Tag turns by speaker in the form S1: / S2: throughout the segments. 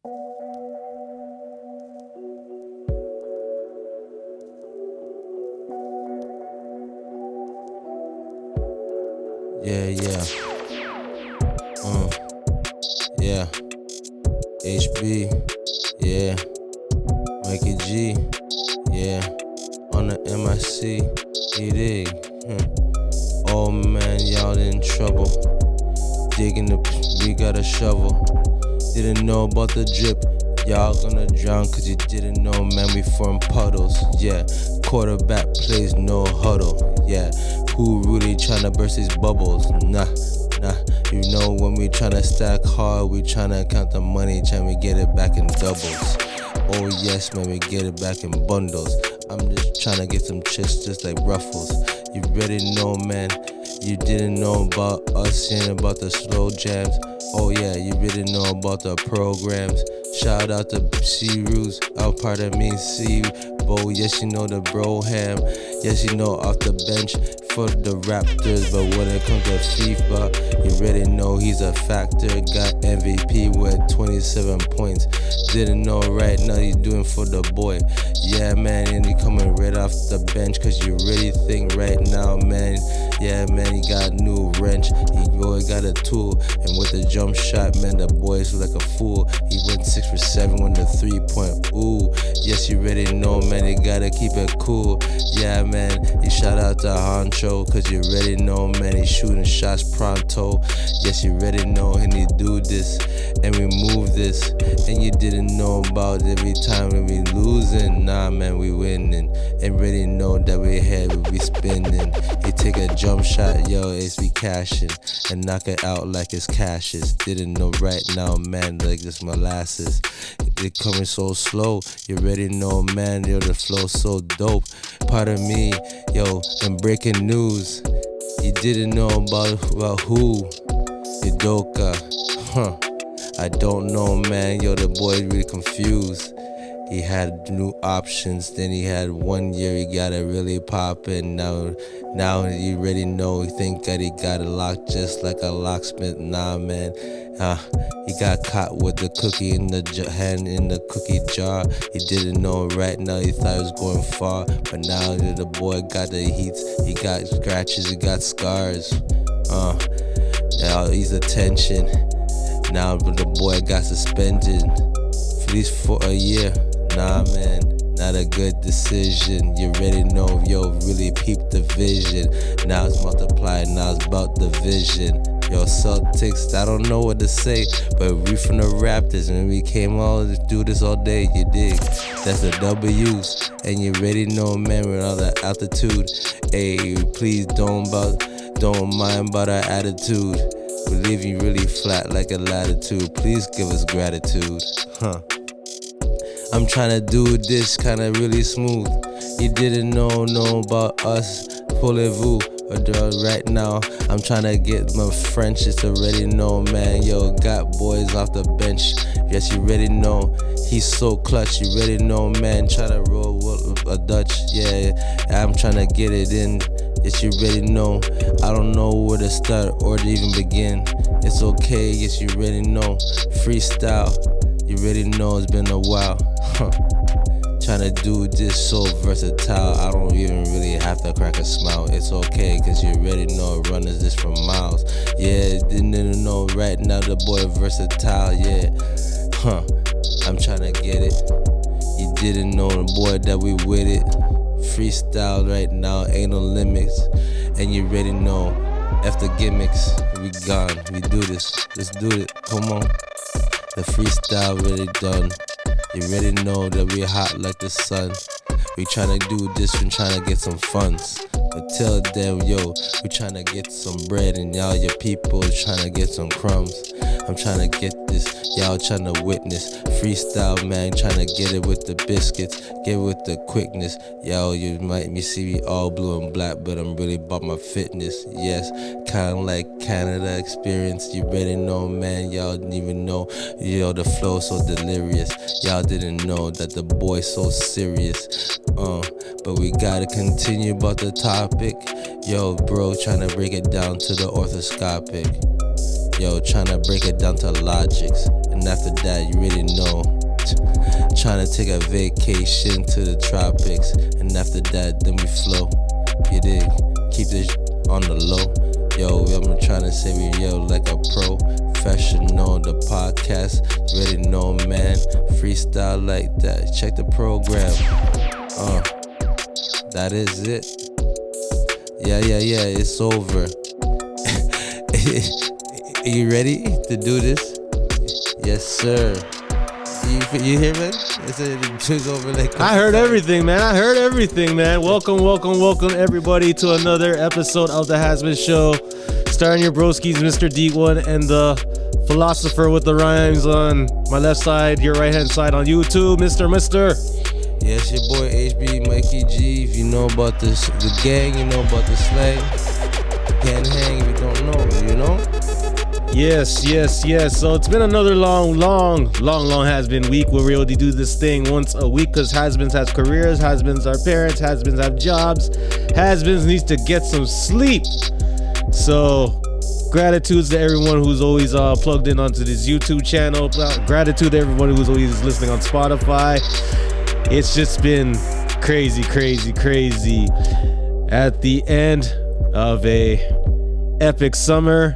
S1: Yeah, yeah. Yeah. HB. Yeah. Mikey G. Yeah. On the MIC. You dig? Oh man, y'all in trouble. Digging we got a shovel. Didn't know about the drip. Y'all gonna drown cause you didn't know, man, we form puddles. Yeah, quarterback plays no huddle. Yeah, who really tryna burst these bubbles? Nah. You know when we tryna stack hard, we tryna count the money, tryna get it back in doubles. Oh yes, man, we get it back in bundles. I'm just tryna get some chicks just like Ruffles. You already know, man. You didn't know about us, saying about the slow jams. Oh yeah, you really know about the programs. Shout out to C-Roots, out part of me, C-Bo. Yes, you know the Broham. Yes, you know off the bench for the Raptors. But when it comes to FIFA, you already know he's a factor. Got MVP with 27 points. Didn't know right now he's doing for the boy. Yeah, man, and he coming right off the bench. Cause you really think right now, man. Yeah, man, he got a new wrench. He really got a tool. And with the jump shot, man, the boy's like a fool. He went 6 for 7 with the 3-point. Ooh, yes, you already know, man, you gotta keep it cool. Yeah, man, you shout out to Juancho. Cause you already know, man, he's shooting shots pronto. Yes, you already know, and he do this. And we move this. And you didn't know about every time when we losing. Nah, man, we winning. And really know that we ahead, we be spinning. He take a jump shot, yo, it's be cashing. And knock it out like it's cashes. Didn't know right now, man, like this molasses. It coming so slow, you already know, man, yo, the flow so dope. Pardon me, yo, and breaking news. You didn't know about who? Udoka, I don't know, man, yo, the boy really confused. He had new options, then he had 1 year, he got it really poppin'. Now you already know, he think that he got it locked just like a locksmith. Nah, man, he got caught with the cookie in the hand in the cookie jar. He didn't know right now, he thought he was going far. But now the boy got the heats, he got scratches, he got scars. Now he's attention. Now the boy got suspended for at least for a year. Nah, man, not a good decision. You already know, yo, really peep the vision. Now it's multiplied, now it's about the vision. Yo, Celtics, I don't know what to say, but we from the Raptors, and we came all to do this all day, you dig? That's the W's, and you already know, man, with all the altitude. Hey, please don't mind about our attitude. We leave you really flat like a latitude. Please give us gratitude, I'm tryna do this kinda really smooth. You didn't know about us, voulez-vous? Right now, I'm tryna get my French, it's already know, man. Yo, got boys off the bench. Yes, you already know. He's so clutch, you already know, man. Tryna roll with a Dutch, yeah. I'm tryna get it in. Yes, you already know. I don't know where to start or to even begin. It's okay, yes, you already know. Freestyle, you already know it's been a while. Tryna do this so versatile, I don't even really have to crack a smile. It's okay, cause you already know runners this for miles. Yeah, didn't know right now the boy versatile, yeah. I'm tryna get it. You didn't know the boy that we with it. Freestyle right now, ain't no limits. And you already know, F the gimmicks, we gone, we do this, let's do it, come on. The freestyle really done. You already know that we hot like the sun. We tryna do this and tryna get some funds. But tell them, yo, we tryna get some bread and y'all your people tryna get some crumbs. I'm tryna get this, y'all tryna witness. Freestyle, man, tryna get it with the biscuits, get it with the quickness. Yo, you might see me all blue and black, but I'm really about my fitness. Yes, kinda like Canada experience. You better know, man, y'all didn't even know. Yo, the flow so delirious. Y'all didn't know that the boy's so serious. But we gotta continue about the topic. Yo, bro, tryna break it down to the orthoscopic. Yo, tryna break it down to logics and after that, you already know. Trying to take a vacation to the tropics, and after that, then we flow. You dig? Keep this on the low. Yo, I'm trying to say we like a professional. The podcast, you already know, man. Freestyle like that. Check the program. That is it. Yeah, it's over. Are you ready to do this? Yes, sir. You hear me? It's over like
S2: I heard everything, man. Welcome, everybody, to another episode of the Has-Been Show. Starring your broskies, Mr. D1 and the philosopher with the rhymes on my left side, your right hand side on YouTube, Mr.
S1: Yes, your boy HB Mikey G. If you know about the gang, you know about the slang. Can't hang if you don't know, you know?
S2: Yes. So it's been another long has-been week where we only do this thing once a week because has-beens have careers, has-beens are parents, has-beens have jobs, has-beens needs to get some sleep. So gratitude to everyone who's always plugged in onto this YouTube channel. Gratitude to everyone who's always listening on Spotify. It's just been crazy. At the end of a epic summer,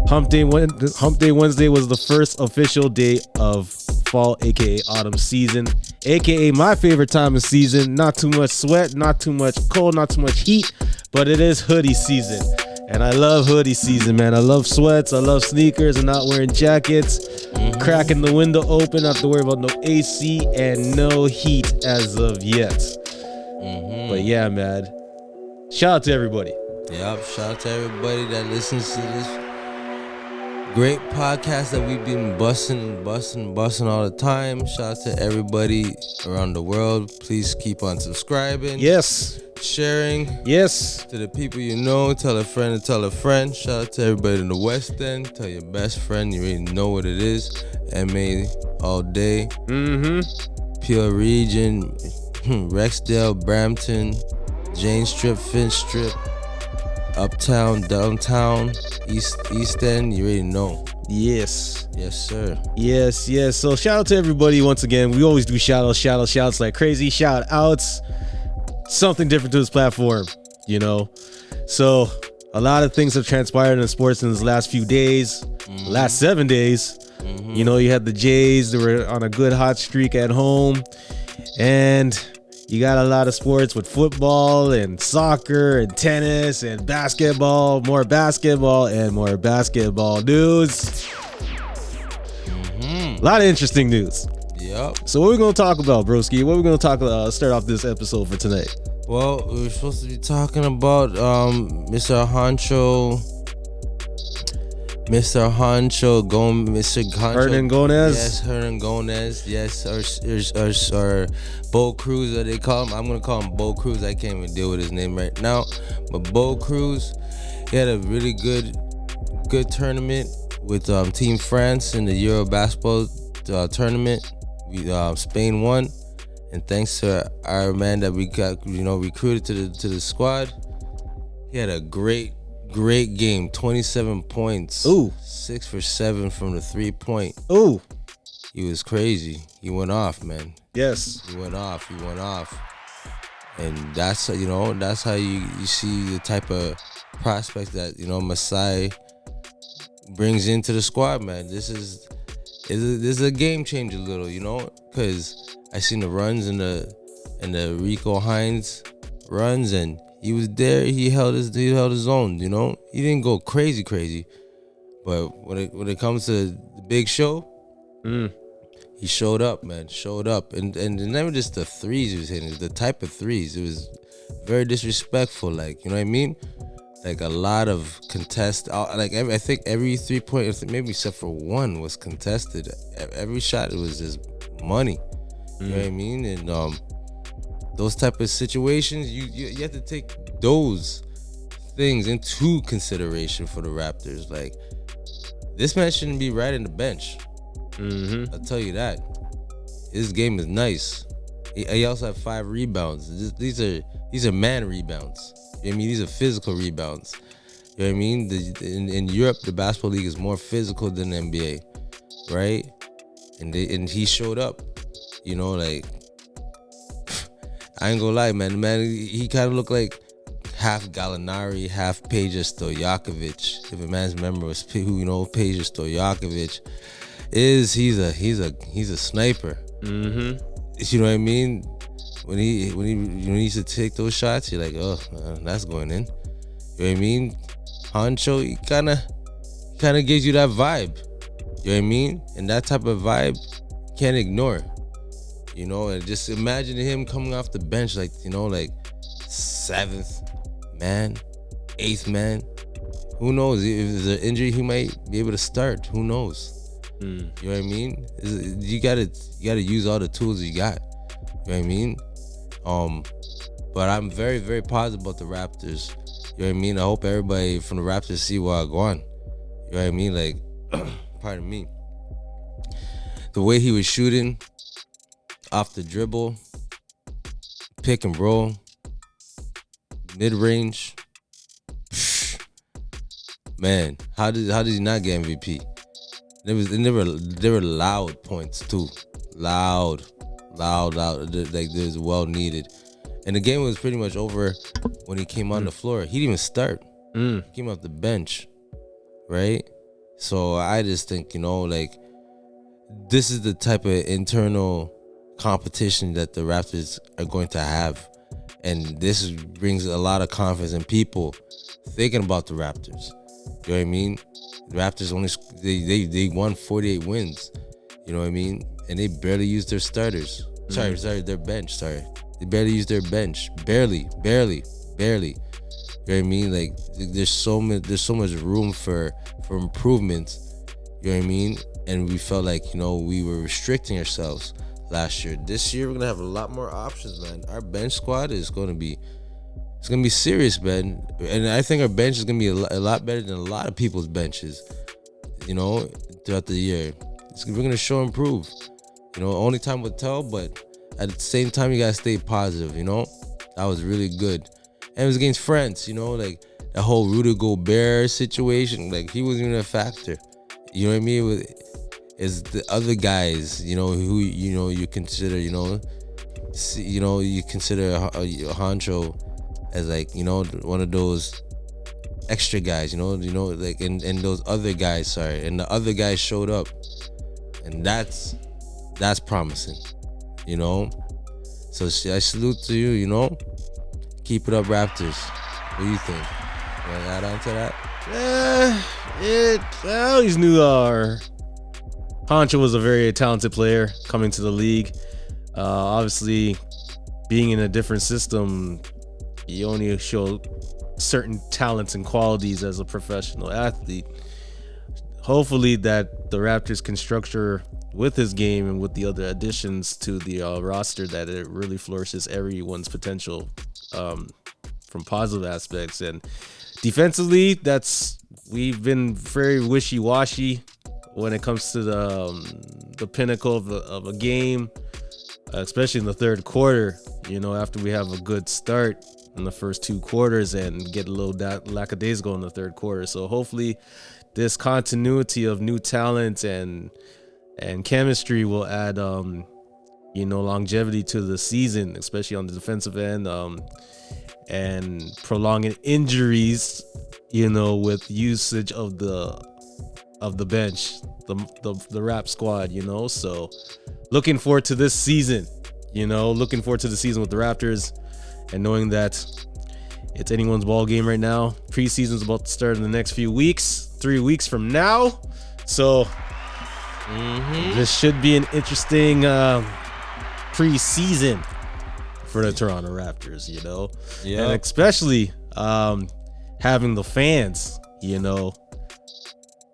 S2: Hump Day Wednesday was the first official day of fall, aka autumn season, aka my favorite time of season. Not too much sweat, not too much cold, not too much heat, but it is hoodie season. And I love hoodie season, man. I love sweats, I love sneakers and not wearing jackets. Cracking the window open, not have to worry about no AC and no heat as of yet. But yeah, man. Shout out to everybody.
S1: Yep, shout out to everybody that listens to this great podcast that we've been busting all the time. Shout out to everybody around the world. Please keep on subscribing.
S2: Yes.
S1: Sharing.
S2: Yes.
S1: To the people you know, tell a friend to tell a friend. Shout out to everybody in the West End. Tell your best friend, you already know what it is. MA all day. Pure Region, Rexdale, Brampton, Jane Strip, Finch Strip, Uptown, Downtown, East End, you already know. Yes, sir.
S2: Yes. So shout out to everybody once again. We always do shout outs like crazy. Shout outs. Something different to this platform, you know. So a lot of things have transpired in sports in the last few days, last 7 days. You know, you had the Jays, they were on a good hot streak at home. And you got a lot of sports with football and soccer and tennis and basketball, more basketball news. A lot of interesting news.
S1: Yep.
S2: So what are we going to talk about, broski? What are we going to talk about, start off this episode for tonight?
S1: Well, we were supposed to be talking about Mr. Juancho.
S2: Hernangomez.
S1: Yes, Hernangomez. Yes, or Bo Cruz, that they call him. I'm gonna call him Bo Cruz. I can't even deal with his name right now. But Bo Cruz, he had a really good tournament with Team France in the Eurobasket tournament. Spain won, and thanks to our man that we got, recruited to the squad, he had a great game. 27 points.
S2: Ooh.
S1: 6 for 7 from the 3-point.
S2: Ooh.
S1: He was crazy. He went off, man.
S2: Yes.
S1: He went off. And that's how you see the type of prospect that, Masai brings into the squad, man. This is a game changer, little, because I seen the runs in the Rico Hines runs, and he was there. He held his own. He didn't go crazy, but when it comes to the big show, he showed up, man. And never just the threes he was hitting. It was the type of threes. It was very disrespectful. Like, you know what I mean? Like a lot of contest. I think every 3-point, maybe except for one, was contested. Every shot, it was just money. You know what I mean? And those type of situations, you have to take those things into consideration for the Raptors. Like, this man shouldn't be riding the bench. I'll tell you that. His game is nice. He also had 5 rebounds. These are man rebounds. You know what I mean? These are physical rebounds. You know what I mean? In Europe, the basketball league is more physical than the NBA. right? And he showed up, you know, like I ain't gonna lie, man. He kind of looked like half Gallinari, half Peja Stojakovic. If a man's member was who Peja Stojakovic is, he's a sniper.
S2: Mm-hmm.
S1: You know what I mean? When he used to take those shots, you're like, oh, that's going in. You know what I mean? Juancho, he kind of gives you that vibe. You know what I mean? And that type of vibe, you can't ignore. You know, and just imagine him coming off the bench like 7th man, 8th man. Who knows? If there's an injury, he might be able to start. Who knows? You know what I mean? You gotta use all the tools you got. You know what I mean? But I'm very, very positive about the Raptors. You know what I mean? I hope everybody from the Raptors see what I go on. You know what I mean? Like, pardon me. The way he was shooting off the dribble, pick and roll, mid-range. Man, how did he not get MVP? There were loud points too. Loud. Like there's well needed. And the game was pretty much over when he came on the floor. He didn't even start. He came off the bench, right? So I just think, like, this is the type of internal competition that the Raptors are going to have. And this brings a lot of confidence in people thinking about the Raptors. You know what I mean? The Raptors they won 48 wins. You know what I mean? And they barely used their starters. Sorry, their bench. Sorry. They barely used their bench. Barely. You know what I mean? Like, there's so much room for improvement. You know what I mean? And we felt like, we were restricting ourselves last year. This year, we're going to have a lot more options, man. Our bench squad is going to be serious, man. And I think our bench is going to be a lot better than a lot of people's benches, throughout the year. We're going to show improve. Only time will tell, but at the same time, you got to stay positive, That was really good. And it was against France, like that whole Rudy Gobert situation. Like, he wasn't even a factor. You know what I mean? It's the other guys, who you consider, you consider Juancho as, like, one of those extra guys, like, and those other guys, sorry, and the other guys showed up, and that's promising, So I salute to you, keep it up, Raptors. What do you think? You want to add on to that?
S2: I always knew Juancho was a very talented player coming to the league. Obviously, being in a different system, you only show certain talents and qualities as a professional athlete. Hopefully that the Raptors can structure with his game and with the other additions to the roster that it really flourishes everyone's potential from positive aspects. And defensively, we've been very wishy-washy when it comes to the pinnacle of a game, especially in the third quarter, after we have a good start in the first two quarters and get a little lackadaisical in the third quarter. So hopefully this continuity of new talent and chemistry will add longevity to the season, especially on the defensive end, and prolonging injuries, with usage of the bench, the rap squad, So looking forward to this season, looking forward to the season with the Raptors, and knowing that it's anyone's ball game right now. Preseason's about to start in the next few weeks, 3 weeks from now. So this should be an interesting preseason for the Toronto Raptors,
S1: Yeah.
S2: And especially having the fans,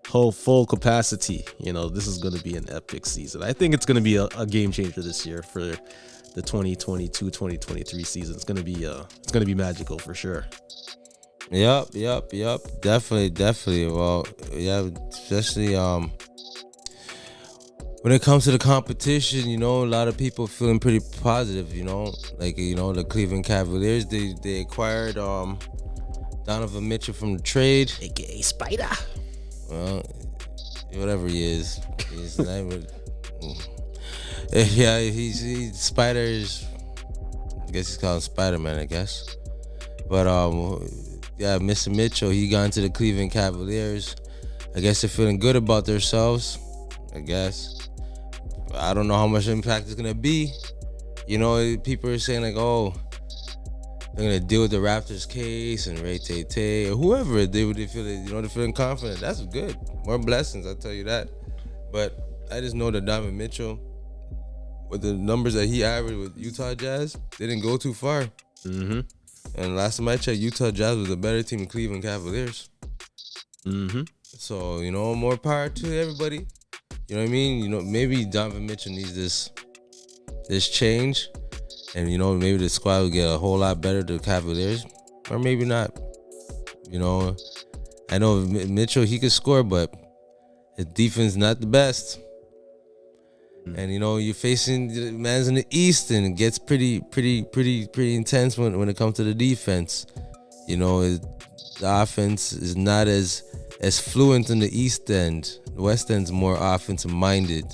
S2: whole full capacity. This is going to be an epic season. I think it's going to be a game changer this year for the 2022-2023 season. It's going to be magical for sure.
S1: Yep. Definitely. Well, yeah, especially when it comes to the competition, a lot of people feeling pretty positive, like, the Cleveland Cavaliers, they acquired Donovan Mitchell from the trade,
S2: AKA Spider.
S1: Well, whatever he is. He's not even. Yeah, he's Spider's. I guess he's called Spider-Man, I guess. But yeah, Mr. Mitchell, he got into the Cleveland Cavaliers. I guess they're feeling good about themselves. I guess. I don't know how much impact it's gonna be. You know, people are saying like, oh, they're gonna deal with the Raptors case and Ray Tay or whoever. They feel, they're feeling confident. That's good. More blessings, I'll tell you that. But I just know that Donovan Mitchell, with the numbers that he averaged with Utah Jazz, they didn't go too far.
S2: Mm-hmm.
S1: And last time I checked, Utah Jazz was a better team than Cleveland Cavaliers.
S2: Mm-hmm.
S1: So, more power to everybody. You know what I mean? Maybe Donovan Mitchell needs this change. And, maybe the squad will get a whole lot better to the Cavaliers. Or maybe not. I know Mitchell, he could score, but his defense not the best. And you're facing the man's in the East, and it gets pretty intense when it comes to the defense. The offense is not as fluent in the East End. The West End's more offensive minded.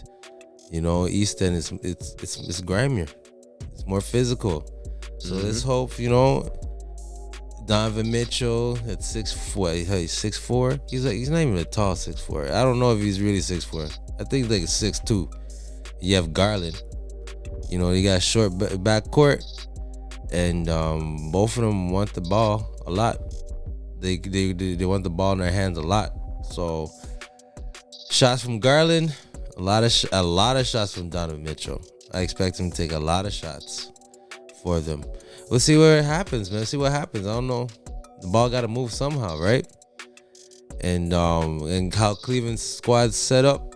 S1: East End it's grimier. It's more physical. So let's hope Donovan Mitchell at 6'4". He's 6'4". He's not even a tall 6'4". I don't know if he's really 6'4". I think he's like 6'2". You have Garland. You got short backcourt, and both of them want the ball a lot. They want the ball in their hands a lot. So shots from Garland, a lot of shots from Donovan Mitchell. I expect him to take a lot of shots for them. We'll see where it happens, man. See what happens. I don't know. The ball got to move somehow, right? And how Cleveland's squad's set up.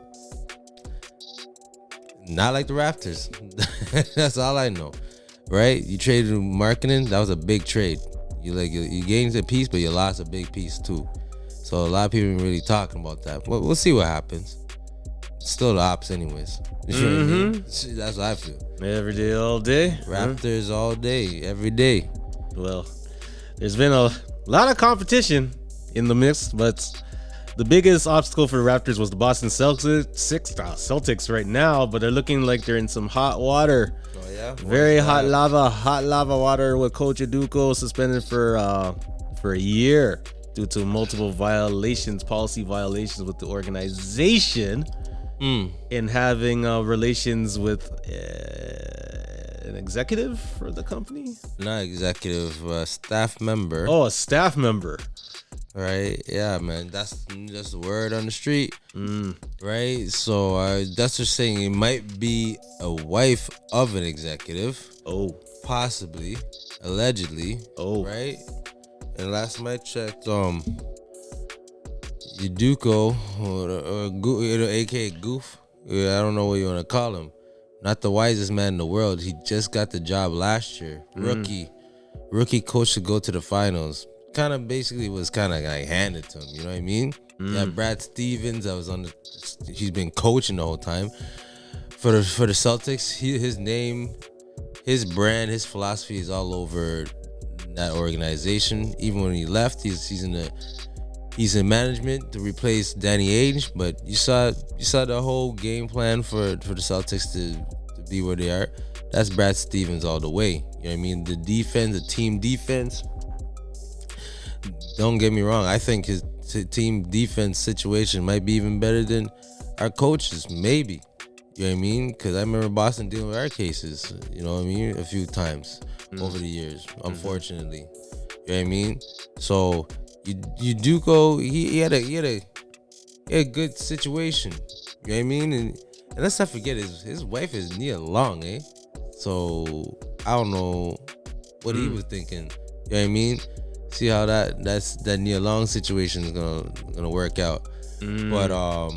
S1: Not like the Raptors. That's all I know, right? You traded Markkanen. That was a big trade. You gained a piece, but you lost a big piece too. So a lot of people ain't really talking about that. We'll see what happens. Still the ops, anyways. You know what I mean? That's what I feel.
S2: Every day, all day.
S1: Raptors all day, every day.
S2: Well, there's been a lot of competition in the mix, but the biggest obstacle for the Raptors was the Boston Celtics right now, but they're looking like they're in some hot water.
S1: Oh yeah,
S2: very hot lava water with Coach Udoka suspended for a year due to multiple policy violations with the organization, in having relations with an executive for the company.
S1: Not executive, staff member.
S2: Oh, a staff member.
S1: Right, yeah, man. That's just the word on the street, right? So that's just saying it might be a wife of an executive.
S2: Oh,
S1: possibly, allegedly.
S2: Oh,
S1: right. And last time I checked, Udoka, or aka Goof. I don't know what you want to call him. Not the wisest man in the world. He just got the job last year. Rookie coach to go to the finals. Kind of basically was kind of like handed to him, you know what I mean? Yeah, Brad Stevens, he's been coaching the whole time for the Celtics. His name, his brand, his philosophy is all over that organization. Even when he left, he's in management to replace Danny Ainge. But you saw the whole game plan for the Celtics to be where they are. That's Brad Stevens all the way. You know what I mean? The defense, the team defense. Don't get me wrong. I think his team defense situation might be even better than our coaches, maybe. You know what I mean? Because I remember Boston dealing with our cases, you know what I mean, a few times over the years, unfortunately. You know what I mean? So Udoka, he had a good situation. You know what I mean? And let's not forget his wife is Nia Long, eh? So I don't know what he was thinking. You know what I mean? See how that Nia Long situation is gonna work out. But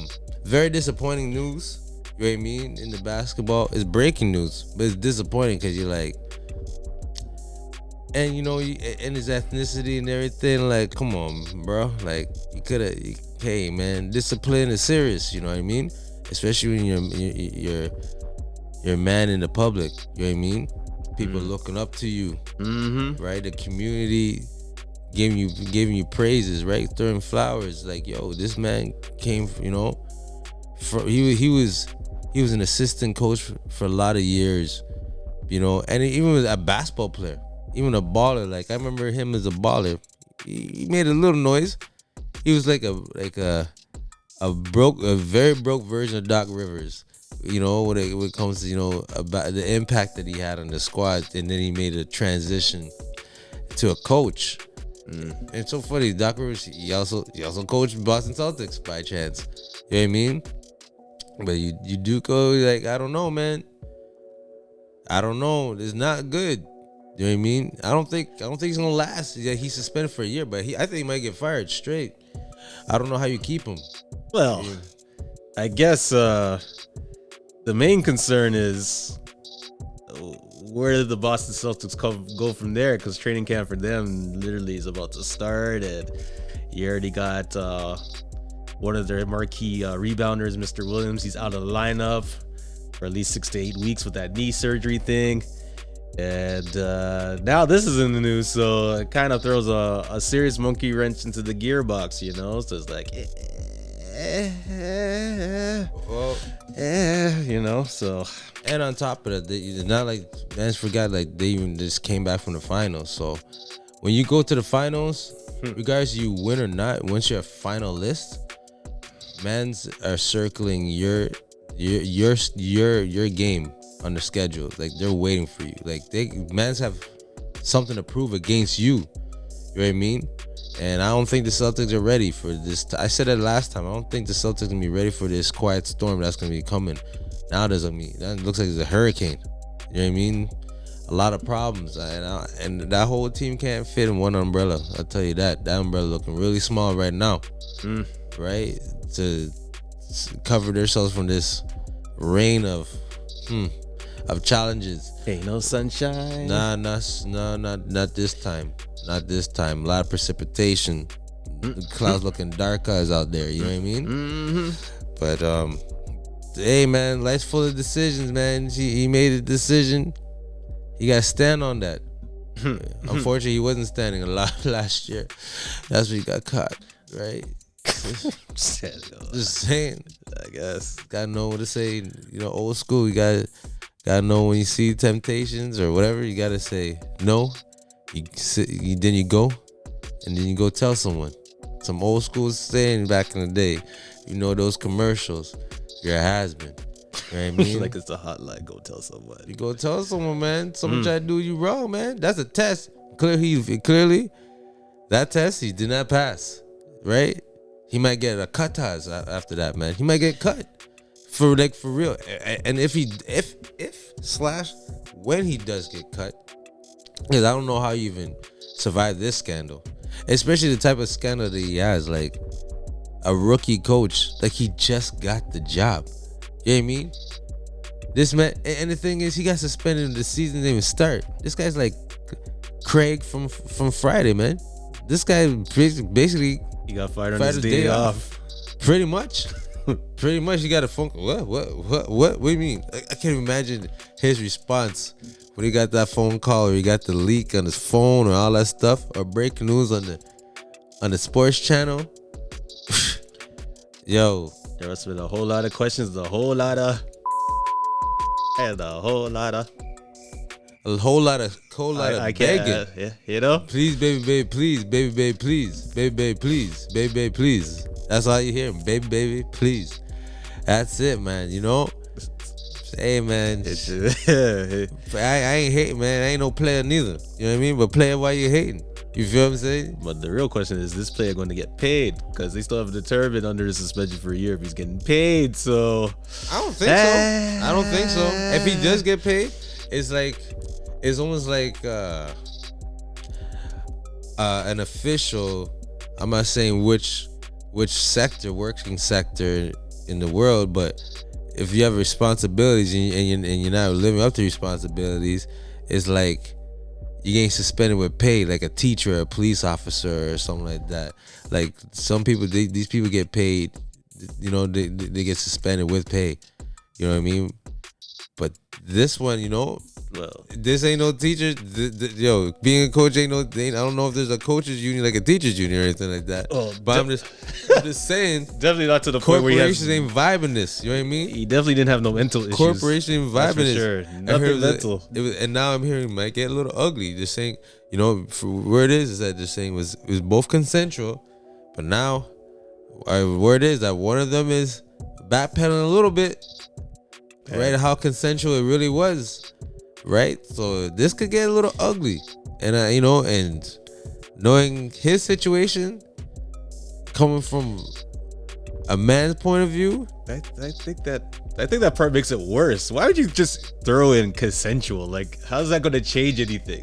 S1: very disappointing news. You know what I mean? In the basketball, it's breaking news, but it's disappointing because you're like, and and his ethnicity and everything. Like, come on, bro. Like, you coulda. Hey, man, discipline is serious. You know what I mean? Especially when you're a man in the public. You know what I mean? People looking up to you, right? The community giving you praises, right? Throwing flowers, like, yo, this man came, he was an assistant coach for a lot of years, you know, and even was a basketball player, even a baller. Like I remember him as a baller. He made a little noise. He was like a very broke version of Doc Rivers. You know, when it comes to, you know, about the impact that he had on the squad, and then he made a transition to a coach. And it's so funny, Doc Rivers, he also coached Boston Celtics by chance. You know what I mean? But you do go like, I don't know, man. I don't know. It's not good. You know what I mean? I don't think he's gonna last. Yeah, he's suspended for a year, but I think he might get fired straight. I don't know how you keep him.
S2: Well, I guess the main concern is where did the Boston Celtics go from there? Because training camp for them literally is about to start, and you already got one of their marquee rebounders, Mr. Williams. He's out of the lineup for at least 6 to 8 weeks with that knee surgery thing. And now this is in the news, so it kind of throws a serious monkey wrench into the gearbox, you know? So it's like, you know, so.
S1: And on top of that, it's not like man's forgot, like they even just came back from the finals. So when you go to the finals, regardless you win or not, once you're a finalist, mans are circling your game on the schedule. Like they're waiting for you. Like mans have something to prove against you. You know what I mean? And I don't think the Celtics are ready for this. I said it last time. I don't think the Celtics gonna be ready for this quiet storm that's gonna be coming. Now that looks like there's a hurricane. You know what I mean? A lot of problems, and that whole team can't fit in one umbrella. I'll tell you that. That umbrella looking really small right now, right? To cover themselves from this rain of challenges.
S2: Ain't no sunshine.
S1: Not this time. Not this time. A lot of precipitation. The clouds looking dark as out there. You know what I mean? But hey man, life's full of decisions, man. He made a decision. He got to stand on that. Unfortunately, he wasn't standing a lot last year. That's where he got caught, right? Just saying.
S2: I guess.
S1: Gotta know what to say. You know, old school. You gotta know when you see temptations or whatever. You gotta say no. Then you go, and then you go tell someone. Some old school saying back in the day. You know those commercials. You're a has-been. You know what I mean?
S2: Like it's a hotline. Go tell someone.
S1: You go tell someone, man. Someone try to do you wrong, man. That's a test. Clearly, that test he did not pass. Right? He might get a cut after that, man. He might get cut for real. And if when he does get cut, because I don't know how you even survive this scandal, especially the type of scandal that he has, like a rookie coach, like he just got the job. You know what I mean? This man, and the thing is, he got suspended and the season didn't even start. This guy's like Craig from Friday, man. This guy basically
S2: he got fired on his day off.
S1: Pretty much. Pretty much, he got a phone call. What do you mean? I can't imagine his response when he got that phone call, or he got the leak on his phone, or all that stuff, or breaking news on the sports channel. Yo,
S2: there must have been a whole lot of questions, a whole lot of begging. Yeah, you know?
S1: Please, baby, please, baby, please, baby, please, baby, please. That's all you hear, baby, please. That's it, man. You know? Hey, man. I ain't hating, man. I ain't no player neither. You know what I mean? But player, why you hating? You feel what I'm saying?
S2: But the real question is this player going to get paid? Because they still have determined under the suspension for a year if he's getting paid. So
S1: I don't think so. I don't think so. If he does get paid, it's almost like an official. I'm not saying which working sector in the world, but if you have responsibilities and you're not living up to responsibilities, it's like you getting suspended with pay, like a teacher or a police officer or something like that. Like some people, these people get paid, you know, they get suspended with pay. You know what I mean? But this one, you know,
S2: Well,
S1: this ain't no teacher. Yo, being a coach ain't no. I don't know if there's a coaches union like a teachers union or anything like that.
S2: Oh,
S1: but I'm just saying.
S2: Definitely not to the point where
S1: corporations ain't vibing this. You know what I mean?
S2: He definitely didn't have no mental issues.
S1: Corporation ain't vibing this.
S2: Sure. Nothing mental.
S1: And now I'm hearing it might get a little ugly. Just saying, you know, for where it is that just saying it was both consensual, but now where it is that one of them is backpedaling a little bit. Right, how consensual it really was, right? So this could get a little ugly, and you know, and knowing his situation, coming from a man's point of view,
S2: I think that part makes it worse. Why would you just throw in consensual? Like, how's that going to change anything?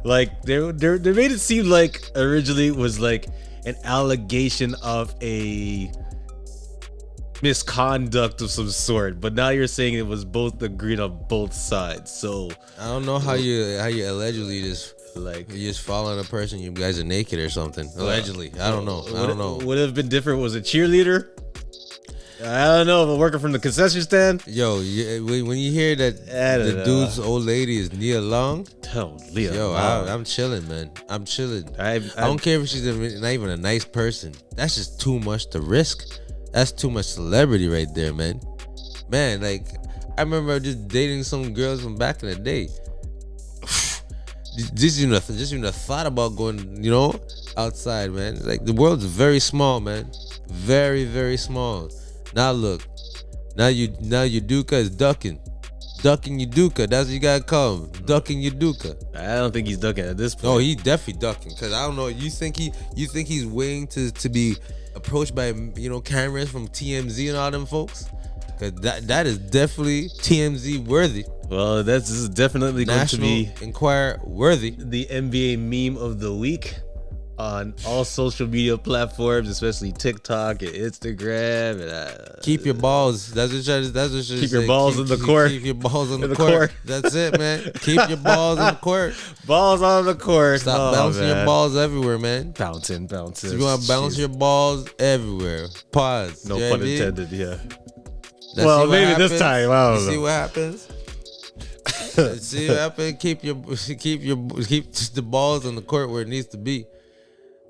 S2: Like, they made it seem like originally it was like an allegation of a misconduct of some sort, but now you're saying it was both agreed on both sides. So
S1: I don't know how you allegedly just like you just following a person, you guys are naked or something. Allegedly, I don't know.
S2: Would it have been different? Was it cheerleader? I don't know. If I'm working from the concession stand.
S1: Yo, when you hear that the dude's old lady is Nia Long, I'm chilling, man. I'm chilling. I don't care if she's not even a nice person. That's just too much to risk. That's too much celebrity right there, man. Man, like, I remember just dating some girls from back in the day. Just even the thought about going, you know, outside, man. Like, the world's very small, man. Very, very small. Now look, now Udoka is ducking Udoka. That's what you gotta call him, ducking Udoka.
S2: I don't think he's ducking at this point.
S1: Oh, he's definitely ducking. Cause I don't know. You think he's waiting to be approached by, you know, cameras from TMZ and all them folks? Cause that is definitely TMZ worthy.
S2: Well, this is definitely
S1: National
S2: going to be
S1: Enquirer worthy.
S2: The NBA meme of the week on all social media platforms, especially TikTok and Instagram. And,
S1: keep your balls. That's what
S2: keep your balls in the court.
S1: Keep your balls on the court. That's it, man. Keep your balls on the court.
S2: Balls on the court.
S1: Stop bouncing your balls everywhere, man.
S2: Bouncing.
S1: So you want to bounce your balls everywhere. Pause.
S2: No pun intended. Yeah.
S1: Well,
S2: maybe this time. I don't know.
S1: See what happens. See what happens. Keep the balls on the court where it needs to be.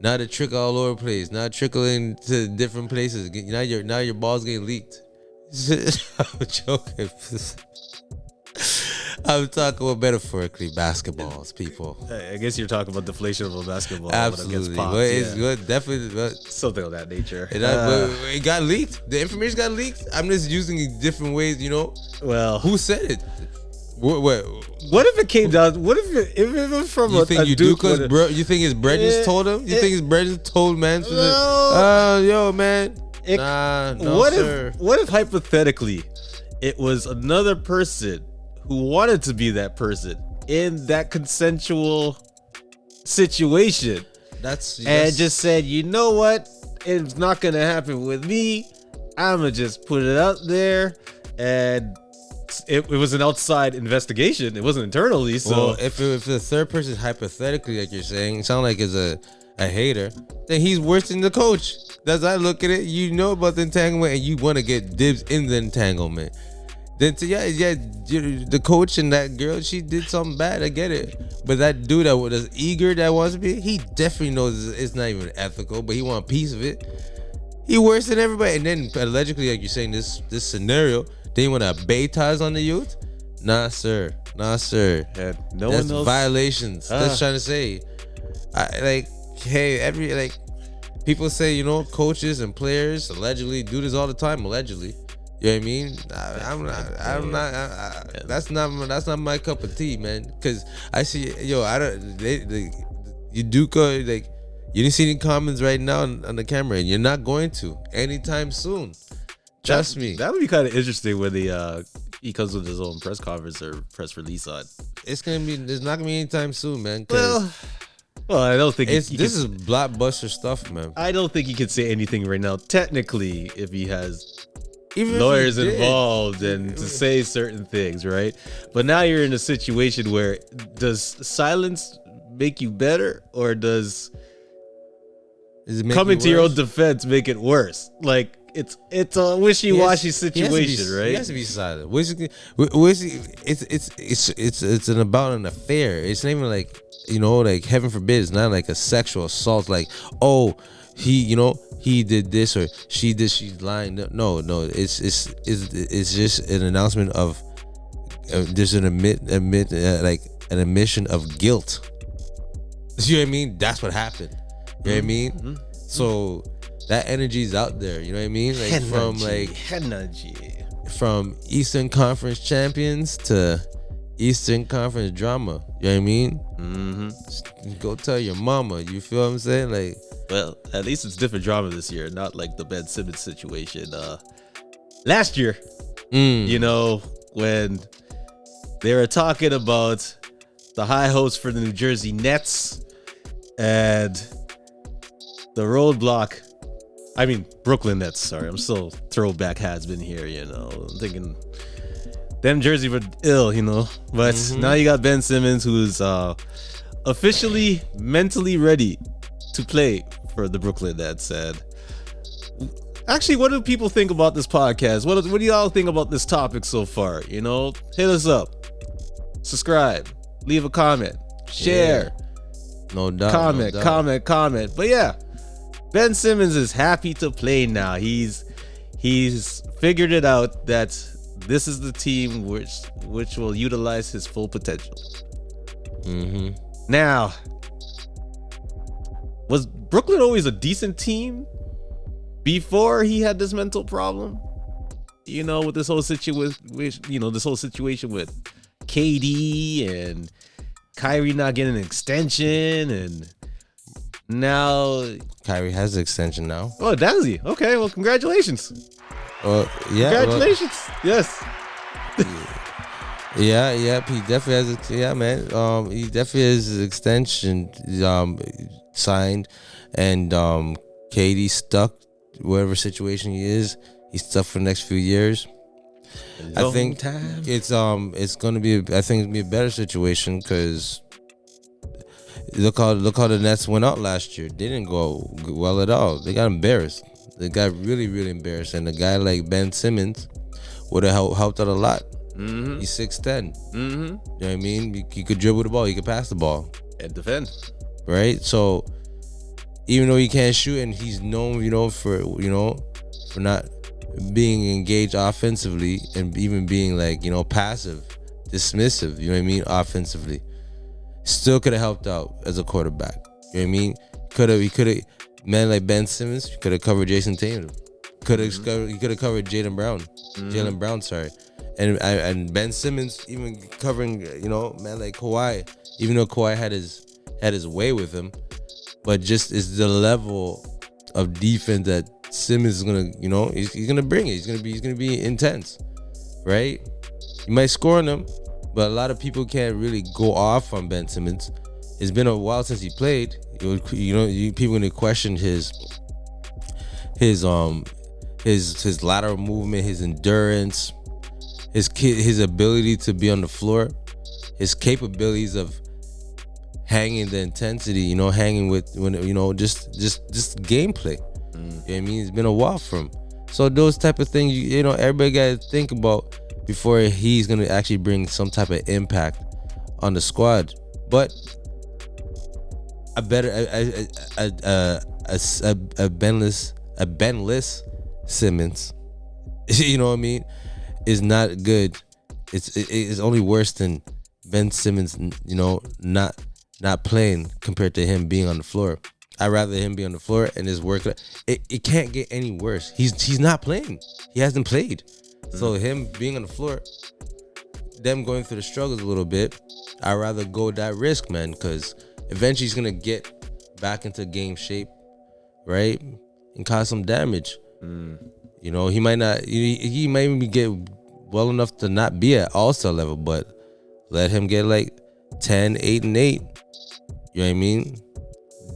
S1: Not a trickle all over the place. Not trickling to different places. Now your balls getting leaked. I'm joking. I'm talking about metaphorically basketballs, people.
S2: I guess you're talking about deflation of a basketball.
S1: Absolutely. But it's good. Definitely.
S2: Something of that nature.
S1: It got leaked. The information got leaked. I'm just using it different ways, you know.
S2: Well,
S1: who said it?
S2: What if it came down? What if it was from
S1: you think Udoka's bro? You think his brethren told him? You think his brethren told man? Yo, man.
S2: What if hypothetically it was another person who wanted to be that person in that consensual situation? And just said, you know what? It's not gonna happen with me. I'ma just put it out there, and it was an outside investigation. It wasn't internally. So
S1: well, if the third person, hypothetically, like you're saying, sound like is a hater, then he's worse than the coach. That's how I look at it. You know about the entanglement, and you want to get dibs in the entanglement. Then the coach and that girl, she did something bad. I get it, but that dude that was eager, that wants to be, he definitely knows it's not even ethical, but he want a piece of it. He worse than everybody. And then allegedly, like you're saying, this scenario, then you want to bait ties on the youth? Nah, sir.
S2: That's
S1: violations. That's trying to say. People say, you know, coaches and players allegedly do this all the time. Allegedly, you know what I mean? I'm not. That's not my cup of tea, man. Cause I see, Udoka, like, you didn't see any comments right now on the camera, and you're not going to anytime soon. Trust me.
S2: That would be kind of interesting when he comes with his own press conference or press release on.
S1: It's not gonna be anytime soon, man.
S2: Well, I don't think
S1: this is blockbuster stuff, man.
S2: I don't think he can say anything right now. Technically, if he has lawyers involved and to say certain things, right? But now you're in a situation where does silence make you better, or does coming to your own defense make it worse? Like, it's a wishy-washy situation, right?
S1: He has to be silent. It's about an affair. It's not even like, like, heaven forbid, it's not like a sexual assault. Like, oh, he did this or she did. She's lying. No. It's just an announcement of there's an admission of guilt. You know what I mean? That's what happened. You know what I mean? Mm-hmm. So that energy's out there. You know what I mean? Like from Eastern Conference champions to Eastern Conference drama. You know what I mean? Mm-hmm. Go tell your mama. You feel what I'm saying? Like,
S2: well, at least it's different drama this year, not like the Ben Simmons situation. Last year, when they were talking about the high hopes for the New Jersey Nets and the roadblock. I mean, Brooklyn Nets, sorry. I'm still throwback has-been here, I'm thinking them Jersey were ill, But now you got Ben Simmons, who's officially mentally ready to play for the Brooklyn Nets. And actually, what do people think about this podcast? What do y'all think about this topic so far? Hit us up. Subscribe. Leave a comment. Share.
S1: Yeah. No doubt.
S2: Comment. But yeah, Ben Simmons is happy to play now. He's figured it out that this is the team which will utilize his full potential. Mm-hmm. Now, was Brooklyn always a decent team before he had this mental problem? With this whole situation, with KD and Kyrie not getting an extension, and now
S1: Kyrie has an extension now.
S2: Oh, does he? Okay, well, congratulations.
S1: Yeah.
S2: Congratulations. Yes.
S1: Yeah, he definitely has. He definitely has his extension signed, and KD stuck whatever situation he is. He's stuck for the next few years. I think it's gonna be a better situation because look how the Nets went out last year. They didn't go well at all. They got embarrassed. They got really, really embarrassed. And a guy like Ben Simmons would have helped out a lot. Mm-hmm. He's 6'10". Mm-hmm. You know what I mean? He could dribble the ball. He could pass the ball
S2: and defend.
S1: Right. So even though he can't shoot, and he's known, for not being engaged offensively and even being like, passive, dismissive, you know what I mean, offensively, still could have helped out as a quarterback. You know what I mean? He could have, man like Ben Simmons could have covered Jason Tatum. He could have covered Jaylen Brown, sorry. And Ben Simmons even covering, man like Kawhi, even though Kawhi had his way with him, but just is the level of defense that Simmons is gonna, he's gonna bring it. He's gonna be intense, right? He might score on them, but a lot of people can't really go off on Ben Simmons. It's been a while since he played. People gonna question his lateral movement, his endurance, his ability to be on the floor, his capabilities of hanging the intensity, hanging with just gameplay. You know what I mean? It's been a while for him. So those type of things, everybody got to think about before he's going to actually bring some type of impact on the squad. But a Benless Simmons, you know what I mean, is not good. It's only worse than Ben Simmons, not playing compared to him being on the floor. I'd rather him be on the floor and his work. It can't get any worse. He's not playing. He hasn't played. So him being on the floor, them going through the struggles a little bit, I'd rather go that risk, man, because eventually he's gonna get back into game shape, right, and cause some damage. He might not. He might even get well enough to not be at all-star level, but let him get like 10, 8, and 8. You know what I mean?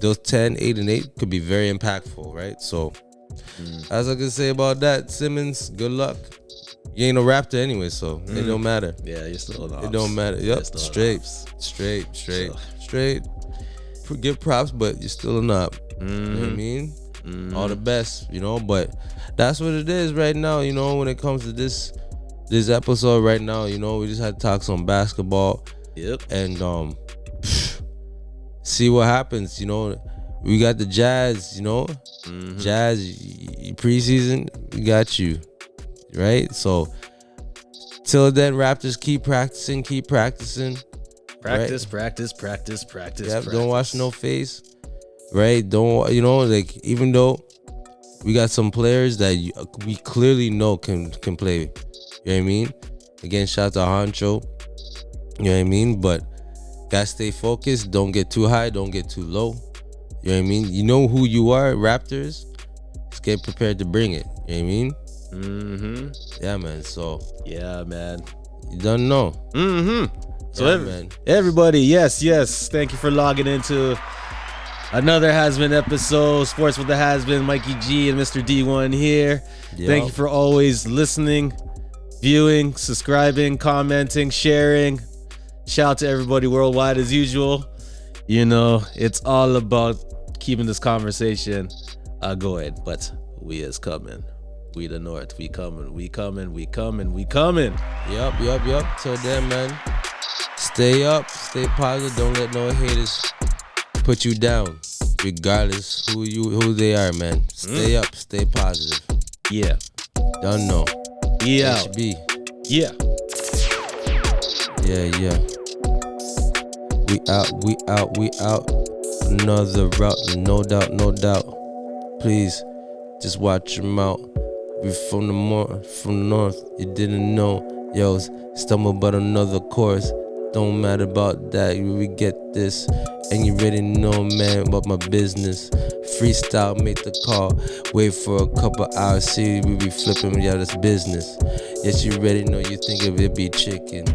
S1: Those 10, 8, and 8 could be very impactful, right? So, as I can say about that, Simmons, good luck. You ain't no Raptor anyway, so it don't matter.
S2: Yeah, you're still an ops.
S1: It don't matter. Yep, straight. Give props, but you're still an op. You know what I mean? All the best, you know. But that's what it is right now, you know. When it comes to this episode right now, you know, we just had to talk some basketball.
S2: Yep.
S1: And see what happens, you know. We got the Jazz, you know. Jazz preseason, we got you, right? So till then, Raptors keep practicing.
S2: Practice,
S1: right?
S2: practice.
S1: Yep, don't wash no face, right? Don't, you know, like, even though we got some players that we clearly know can play, you know what I mean? Again, shout out to Juancho, you know what I mean? But gotta stay focused. Don't get too high, don't get too low. You know what I mean? You know who you are, Raptors. Just get prepared to bring it. You know what I mean? Yeah, man. So
S2: yeah, man.
S1: You don't know.
S2: So
S1: yeah, man.
S2: Everybody, yes. Thank you for logging into another Has-Been episode. Sports with the Has-Been. Mikey G and Mr. D1 here. Yep. Thank you for always listening, viewing, subscribing, commenting, sharing. Shout out to everybody worldwide as usual. You know, it's all about keeping this conversation going. But we is coming. We the North. We coming.
S1: Yup. Till then, man. Stay up. Stay positive. Don't let no haters put you down. Regardless who they are, man. Stay up. Stay positive.
S2: Yeah.
S1: Don't know.
S2: Yeah.
S1: HB.
S2: Yeah.
S1: Yeah. We out. Another route, no doubt. Please, just watch your mouth. We from the north, you didn't know. Yo, stumble but another course. Don't matter about that, we get this. And you already know, man, about my business. Freestyle, make the call. Wait for a couple hours, see we be flipping, yeah, that's business. Yes, you already know, you think of it be chicken.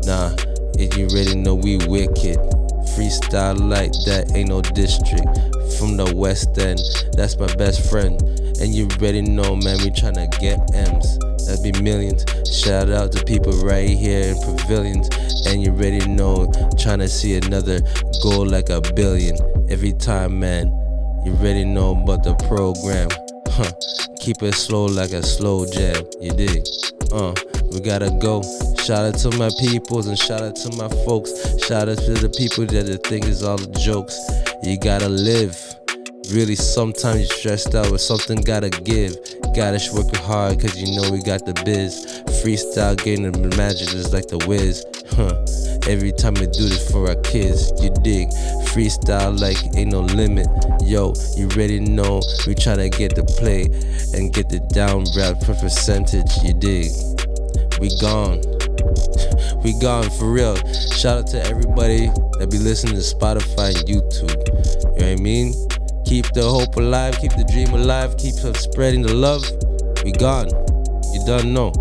S1: Nah, and you already know we wicked. Freestyle like that, ain't no district. From the West End, that's my best friend. And you already know, man, we tryna get M's. That'd be millions. Shout out to people right here in pavilions. And you already know, tryna see another goal like a billion. Every time, man, you already know about the program. Keep it slow like a slow jam, you dig? We gotta go. Shout out to my peoples and shout out to my folks. Shout out to the people that think is all the jokes. You gotta live. Really, sometimes you're stressed out, but something gotta give. Gotta work hard, cause you know we got the biz. Freestyle getting the magic just like the Wiz. Every time we do this for our kids, you dig? Freestyle like ain't no limit. Yo, you already know we tryna get the play and get the down rap per percentage, you dig? We gone. We gone for real. Shout out to everybody that be listening to Spotify and YouTube. You know what I mean? Keep the hope alive, keep the dream alive, keep spreading the love. We gone. You done know.